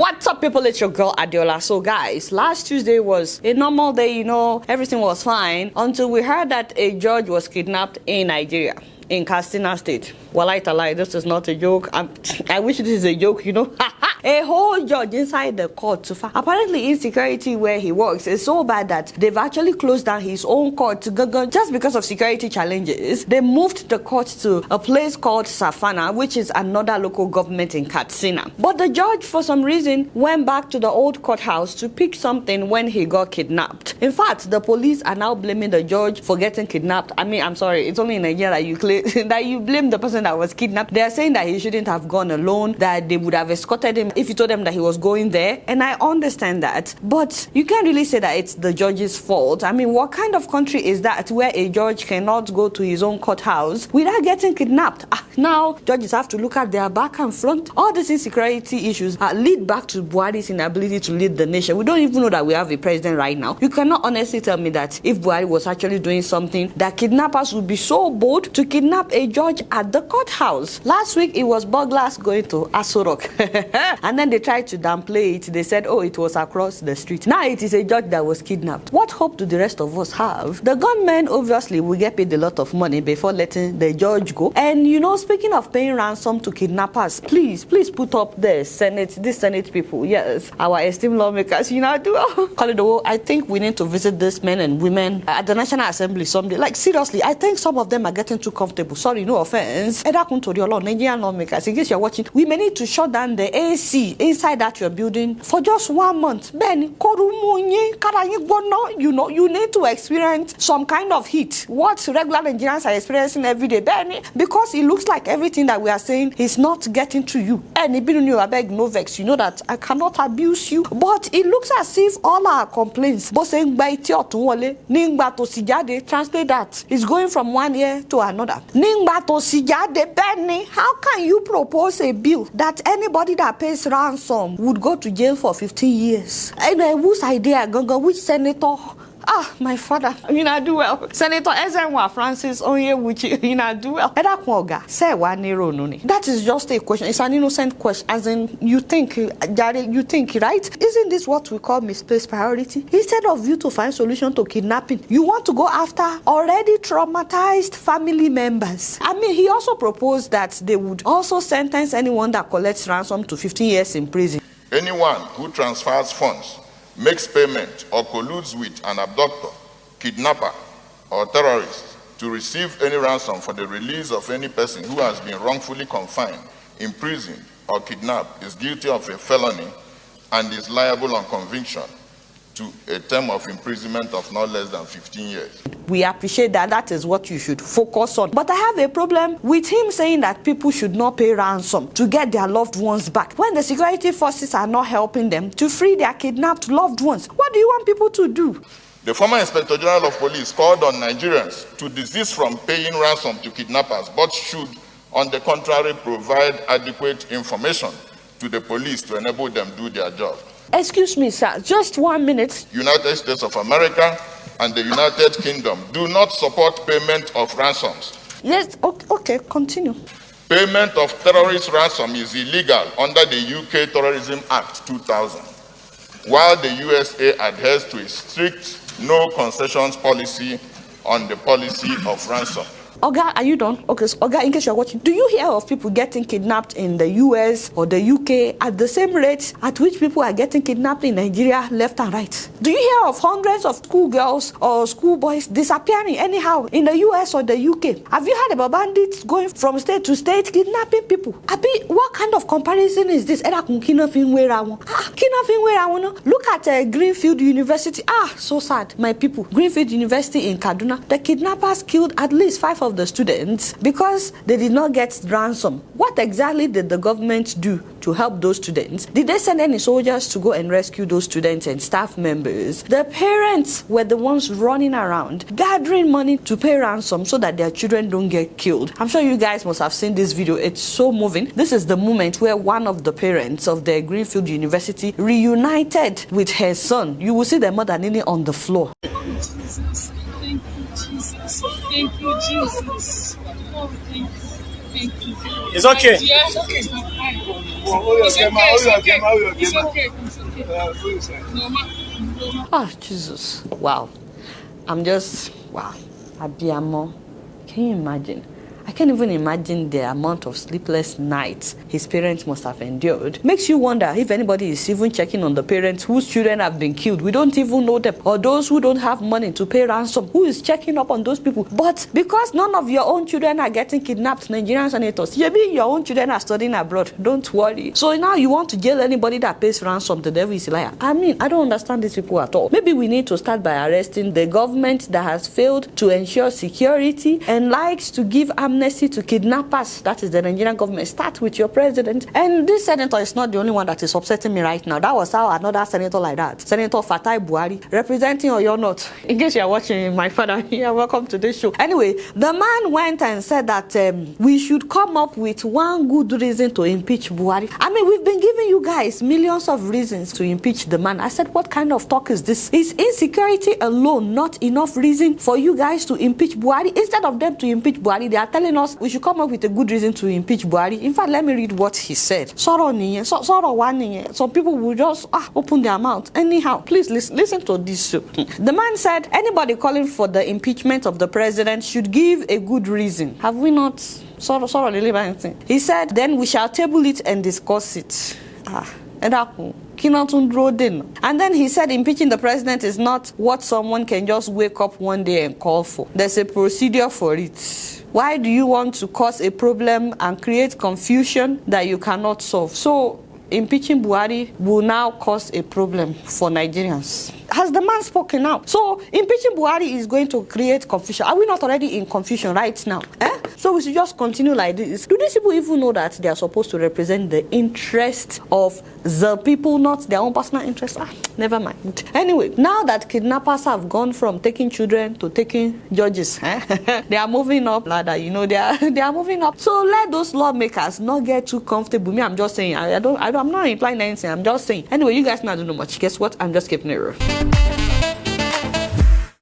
What's up, people? It's your girl Adiola. So guys, last Tuesday was a normal day, everything was fine until we heard that a judge was kidnapped in Nigeria, in Katsina state. Well, this is not a joke. I wish this is a joke, A whole judge inside the court. Apparently, insecurity where he works is so bad that they've actually closed down his own court just because of security challenges. They moved the court to a place called Safana, which is another local government in Katsina. But the judge, for some reason, went back to the old courthouse to pick something when he got kidnapped. In fact, the police are now blaming the judge for getting kidnapped. I'm sorry, it's only in Nigeria that you blame the person that was kidnapped. They are saying that he shouldn't have gone alone, that they would have escorted him if you told them that he was going there. And I understand that, but you can't really say that it's the judge's fault. What kind of country is that where a judge cannot go to his own courthouse without getting kidnapped? Now judges have to look at their back and front. All these insecurity issues lead back to Buhari's inability to lead the nation. We don't even know that we have a president right now. You cannot honestly tell me that if Buhari was actually doing something, that kidnappers would be so bold to kidnap a judge at the courthouse. Last week it was burglars going to Aso Rock. And then they tried to downplay it. They said, it was across the street. Now it is a judge that was kidnapped. What hope do the rest of us have? The gunmen obviously will get paid a lot of money before letting the judge go. And speaking of paying ransom to kidnappers, please put up these Senate people. Yes, our esteemed lawmakers, I think we need to visit these men and women at the National Assembly someday. Like, seriously, I think some of them are getting too comfortable. Sorry, no offense. Nigerian lawmakers, in case you're watching, we may need to shut down the AC inside that your building for just 1 month. Then, you need to experience some kind of heat. What regular Nigerians are experiencing every day, because it looks like everything that we are saying is not getting to you. And I beg no vex. You know that I cannot abuse you, but it looks as if all our complaints, translate that, is going from one ear to another. How can you propose a bill that anybody that pays ransom would go to jail for 15 years? And whose idea, which senator? My father, I do well. Senator Ezenwa Francis Onyewuchi, do well. That is just a question. It's an innocent question, as in you think, right? Isn't this what we call misplaced priority? Instead of you to find solution to kidnapping, you want to go after already traumatized family members. He also proposed that they would also sentence anyone that collects ransom to 15 years in prison. Anyone who transfers funds, makes payment, or colludes with an abductor, kidnapper, or terrorist to receive any ransom for the release of any person who has been wrongfully confined, imprisoned, or kidnapped is guilty of a felony and is liable on conviction to a term of imprisonment of not less than 15 years. We appreciate that is what you should focus on. But I have a problem with him saying that people should not pay ransom to get their loved ones back, when the security forces are not helping them to free their kidnapped loved ones. What do you want people to do? The former Inspector General of Police called on Nigerians to desist from paying ransom to kidnappers, but should, on the contrary, provide adequate information to the police to enable them do their job. Excuse me, sir, just 1 minute. United States of America and the United Kingdom do not support payment of ransoms. Yes, okay, continue. Payment of terrorist ransom is illegal under the UK Terrorism Act 2000, while the USA adheres to a strict no concessions policy on the policy of ransom. Oga, are you done? Okay, so Oga, in case you're watching, do you hear of people getting kidnapped in the US or the UK at the same rate at which people are getting kidnapped in Nigeria, left and right? Do you hear of hundreds of schoolgirls or schoolboys disappearing anyhow in the US or the UK? Have you heard about bandits going from state to state kidnapping people? What kind of comparison is this? Look at Greenfield University. So sad, my people. Greenfield University in Kaduna. The kidnappers killed at least 5 of the students because they did not get ransom. What exactly did the government do to help those students? Did they send any soldiers to go and rescue those students and staff members? The parents were the ones running around gathering money to pay ransom so that their children don't get killed. I'm sure you guys must have seen this video. It's so moving. This is the moment where one of the parents of the Greenfield University reunited with her son. You will see the mother kneeling on the floor. Jesus. Thank you, Jesus. Thank you, Jesus. Oh, thank you. It's okay. It's okay. It's okay. It's okay. Ah, Jesus. Wow. Wow. Abiamo. Can you imagine? I can't even imagine the amount of sleepless nights his parents must have endured. Makes you wonder if anybody is even checking on the parents whose children have been killed. We don't even know them. Or those who don't have money to pay ransom. Who is checking up on those people? But because none of your own children are getting kidnapped, Nigerian senators, maybe your own children are studying abroad. Don't worry. So now you want to jail anybody that pays ransom. The devil is a liar. I mean, I don't understand these people at all. Maybe we need to start by arresting the government that has failed to ensure security and likes to give amnesty to kidnappers. That is the Nigerian government. Start with your president. And this senator is not the only one that is upsetting me right now. That was how another senator like that, Senator Fatai Buhari, representing Oyo North. In case you are watching, my father here, welcome to this show. Anyway, the man went and said that we should come up with one good reason to impeach Buhari. I mean, we've been giving you guys millions of reasons to impeach the man. I said, what kind of talk is this? Is insecurity alone not enough reason for you guys to impeach Buhari? Instead of them to impeach Buhari, they are telling us we should come up with a good reason to impeach Buhari. In fact, let me read what he said. Some people will just open their mouth anyhow. Please listen to this. The man said anybody calling for the impeachment of the president should give a good reason. Have we not? He said then we shall table it and discuss it. And then he said impeaching the president is not what someone can just wake up one day and call for. There's a procedure for it. Why do you want to cause a problem and create confusion that you cannot solve? So impeaching Buhari will now cause a problem for Nigerians. Has the man spoken now? So impeaching Buhari is going to create confusion. Are we not already in confusion right now? So we should just continue like this. Do these people even know that they are supposed to represent the interest of the people, not their own personal interest? Never mind. Anyway, now that kidnappers have gone from taking children to taking judges, they are moving up ladder. They are moving up. So let those lawmakers not get too comfortable. Me, I'm just saying. I'm not implying anything. I'm just saying. Anyway, you guys not do much. Guess what? I'm just keeping it real.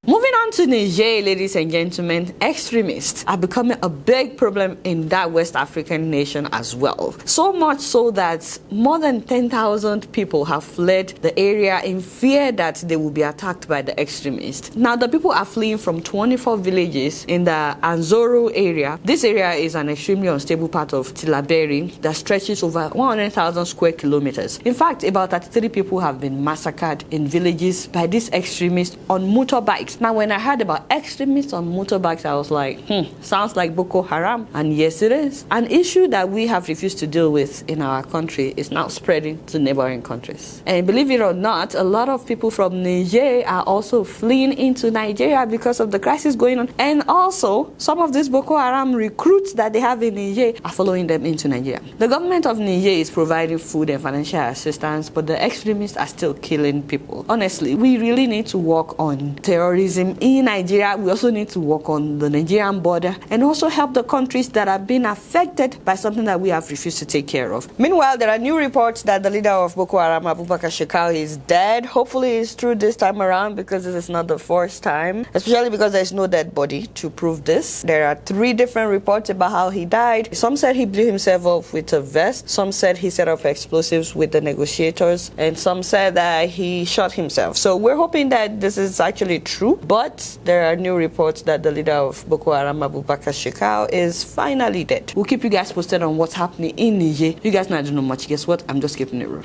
Moving on to Niger, ladies and gentlemen, extremists are becoming a big problem in that West African nation as well. So much so that more than 10,000 people have fled the area in fear that they will be attacked by the extremists. Now, the people are fleeing from 24 villages in the Anzoro area. This area is an extremely unstable part of Tilaberi that stretches over 100,000 square kilometers. In fact, about 33 people have been massacred in villages by these extremists on motorbikes. Now, when I heard about extremists on motorbikes, I was like, sounds like Boko Haram. And yes, it is. An issue that we have refused to deal with in our country is now spreading to neighboring countries. And believe it or not, a lot of people from Niger are also fleeing into Nigeria because of the crisis going on. And also, some of these Boko Haram recruits that they have in Niger are following them into Nigeria. The government of Niger is providing food and financial assistance, but the extremists are still killing people. Honestly, we really need to work on terrorism in Nigeria. We also need to work on the Nigerian border and also help the countries that are being affected by something that we have refused to take care of. Meanwhile, there are new reports that the leader of Boko Haram, Abubakar Shekau, is dead. Hopefully it's true this time around, because this is not the first time, especially because there's no dead body to prove this. There are 3 different reports about how he died. Some said he blew himself up with a vest, some said he set off explosives with the negotiators, and some said that he shot himself. So we're hoping that this is actually true. But there are new reports that the leader of Boko Haram, Abubakar Shekau, is finally dead. We'll keep you guys posted on what's happening in Niger. You guys not do know much. Guess what? I'm just keeping it real.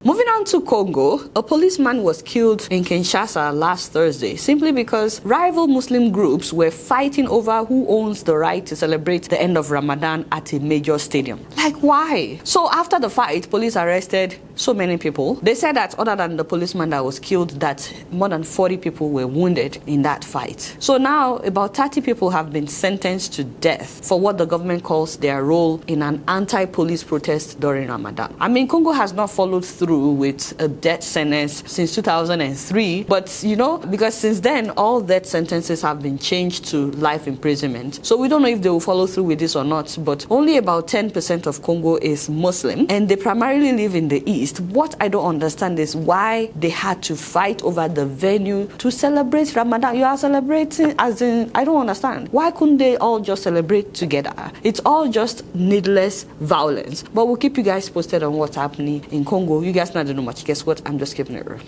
Moving on to Congo, a policeman was killed in Kinshasa last Thursday simply because rival Muslim groups were fighting over who owns the right to celebrate the end of Ramadan at a major stadium. Like, why? So after the fight, police arrested so many people. They said that other than the policeman that was killed, that more than 40 people were wounded in that fight. So now about 30 people have been sentenced to death for what the government calls their role in an anti-police protest during Ramadan. I mean, Congo has not followed through with with a death sentence since 2003. But, because since then, all death sentences have been changed to life imprisonment. So we don't know if they will follow through with this or not, but only about 10% of Congo is Muslim, and they primarily live in the east. What I don't understand is why they had to fight over the venue to celebrate Ramadan. You are celebrating as in, I don't understand. Why couldn't they all just celebrate together? It's all just needless violence. But we'll keep you guys posted on what's happening in Congo. You guys not know much. Guess what? I'm just keeping it real.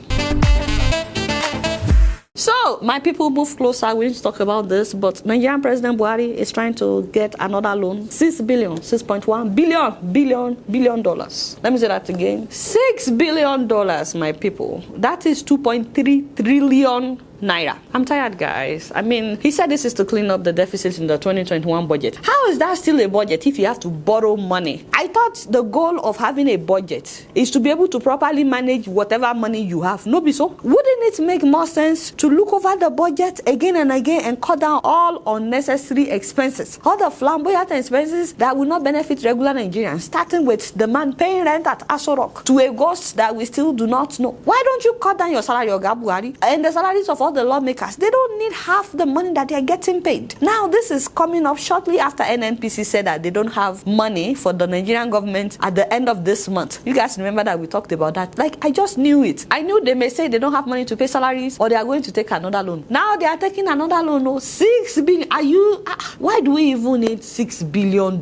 So, my people, move closer. We need to talk about this, but Nigerian President Buhari is trying to get another loan. $6.1 billion. Let me say that again. $6 billion, my people. That is 2.3 trillion Naira. I'm tired, guys. I mean, he said this is to clean up the deficit in the 2021 budget. How is that still a budget if you have to borrow money? I thought the goal of having a budget is to be able to properly manage whatever money you have. No be so? Wouldn't it make more sense to look over the budget again and again and cut down all unnecessary expenses? All the flamboyant expenses that will not benefit regular Nigerians, starting with the man paying rent at Aso Rock to a ghost that we still do not know. Why don't you cut down your salary, Oga Buhari, and the salaries of all the lawmakers? They don't need half the money that they're getting paid. Now, this is coming up shortly after NNPC said that they don't have money for the Nigerian government at the end of this month. You guys remember that we talked about that? Like, I just knew it. I knew they may say they don't have money to pay salaries or they are going to take another loan. Now they are taking another loan. No, $6 billion. Why do we even need $6 billion?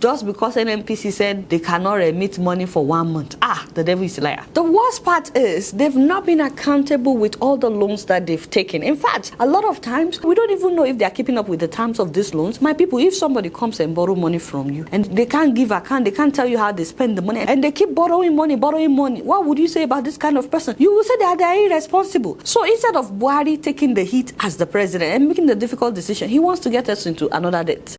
Just because NNPC said they cannot remit money for 1 month. The devil is a liar. The worst part is they've not been accountable with all the loans that they've taken. In fact, a lot of times we don't even know if they are keeping up with the terms of these loans. My people, if somebody comes and borrow money from you and they can't give account, they can't tell you how they spend the money, and they keep borrowing money, what would you say about this kind of person? You will say that they are irresponsible. So instead of Buhari taking the heat as the president and making the difficult decision, he wants to get us into another debt.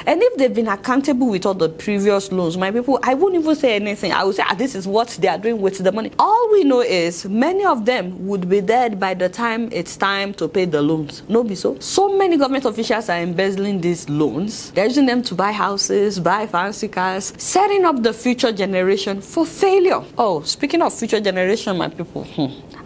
And if they've been accountable with all the previous loans, my people, I wouldn't even say anything. I would say, this is what they are doing with the money. All we know is many of them would be dead by the time it's time to pay the loans. No be so? So many government officials are embezzling these loans. They're using them to buy houses, buy fancy cars, setting up the future generation for failure. Oh, speaking of future generation, my people,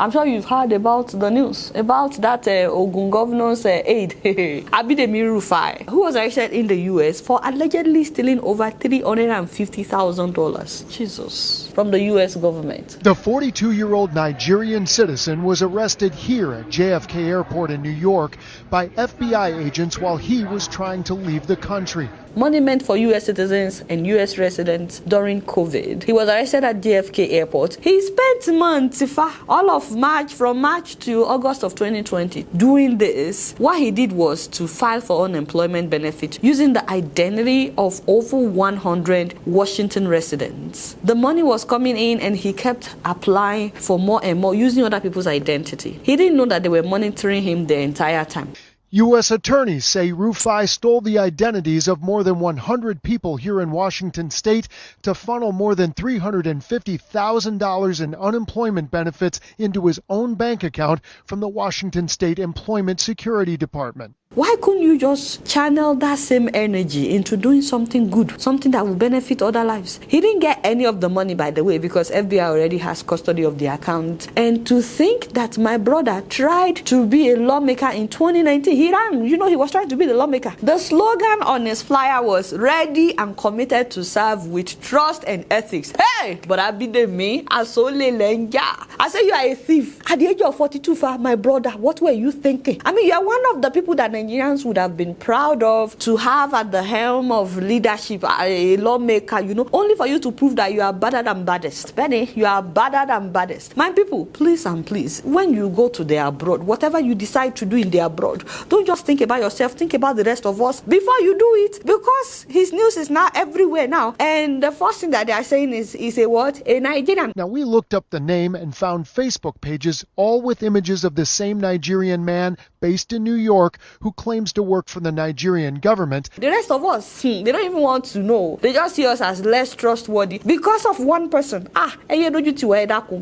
I'm sure you've heard about the news about that Ogun governor's aide, Abidemi Rufai, who was arrested in the US for allegedly stealing over $350,000. Jesus. From the US government. The 42-year-old Nigerian citizen was arrested here at JFK Airport in New York by FBI agents while he was trying to leave the country. Money meant for US citizens and US residents during COVID. He was arrested at JFK Airport. He spent months, all of March, from March to August of 2020, doing this. What he did was to file for unemployment benefit using the identity of over 100 Washington residents. The money was coming in and he kept applying for more and more using other people's identity. He didn't know that they were monitoring him the entire time. U.S. attorneys say Rufai stole the identities of more than 100 people here in Washington state to funnel more than $350,000 in unemployment benefits into his own bank account from the Washington State Employment Security Department. Why couldn't you just channel that same energy into doing something good, something that will benefit other lives? He didn't get any of the money, by the way, because FBI already has custody of the account. And to think that my brother tried to be a lawmaker in 2019, he ran, he was trying to be the lawmaker. The slogan on his flyer was, ready and committed to serve with trust and ethics. Hey, but I be the me, I saw Lenja. I say you are a thief. At the age of 42, my brother, what were you thinking? I mean, you are one of the people that Nigerians would have been proud of to have at the helm of leadership a lawmaker, you know, only for you to prove that you are better than baddest. Benny, you are better than baddest. My people, please and please, when you go to the abroad, whatever you decide to do in the abroad, don't just think about yourself, think about the rest of us before you do it, because his news is now everywhere now. And the first thing that they are saying is a what? A Nigerian. Now, we looked up the name and found Facebook pages all with images of the same Nigerian man based in New York who claims to work for the Nigerian government. The rest of us, they don't even want to know. They just see us as less trustworthy because of one person.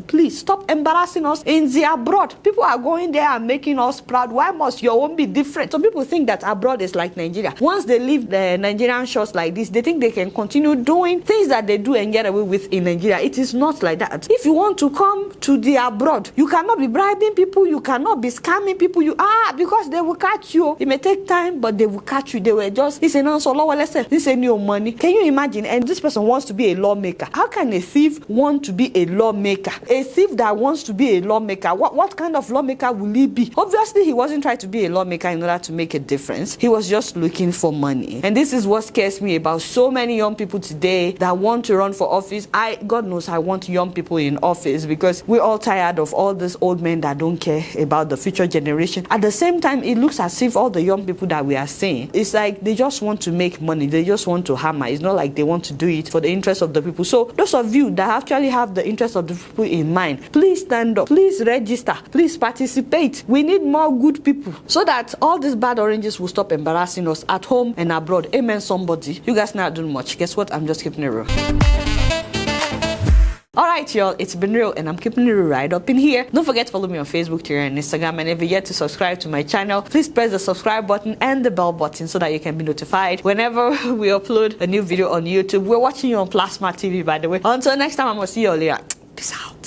Please stop embarrassing us in the abroad. People are going there and making us proud. Why must your own be different? Some people think that abroad is like Nigeria. Once they leave the Nigerian shores like this, they think they can continue doing things that they do and get away with in Nigeria. It is not like that. If you want to come to the abroad, you cannot be bribing people, you cannot be scamming people, because they will catch you. It may take time, but they will catch you. They will just, this is new money. Can you imagine? And this person wants to be a lawmaker. How can a thief want to be a lawmaker? A thief that wants to be a lawmaker, what kind of lawmaker will he be? Obviously, he wasn't trying to be a lawmaker in order to make a difference. He was just looking for money. And this is what scares me about so many young people today that want to run for office. God knows I want young people in office, because we're all tired of all these old men that don't care about the future generation. At the same time, it looks as if all the young people that we are seeing, it's like they just want to make money. They just want to hammer. It's not like they want to do it for the interest of the people. So those of you that actually have the interest of the people in mind, please stand up. Please register. Please participate. We need more good people so that all these bad oranges will stop embarrassing us at home and abroad. Amen, somebody. You guys not doing much. Guess what? I'm just keeping it real. Alright, y'all, it's been real, and I'm keeping it right up in here. Don't forget to follow me on Facebook, Twitter, and Instagram. And if you're yet to subscribe to my channel, please press the subscribe button and the bell button so that you can be notified whenever we upload a new video on YouTube. We're watching you on Plasma TV, by the way. Until next time, I'm gonna see you all later. Peace out.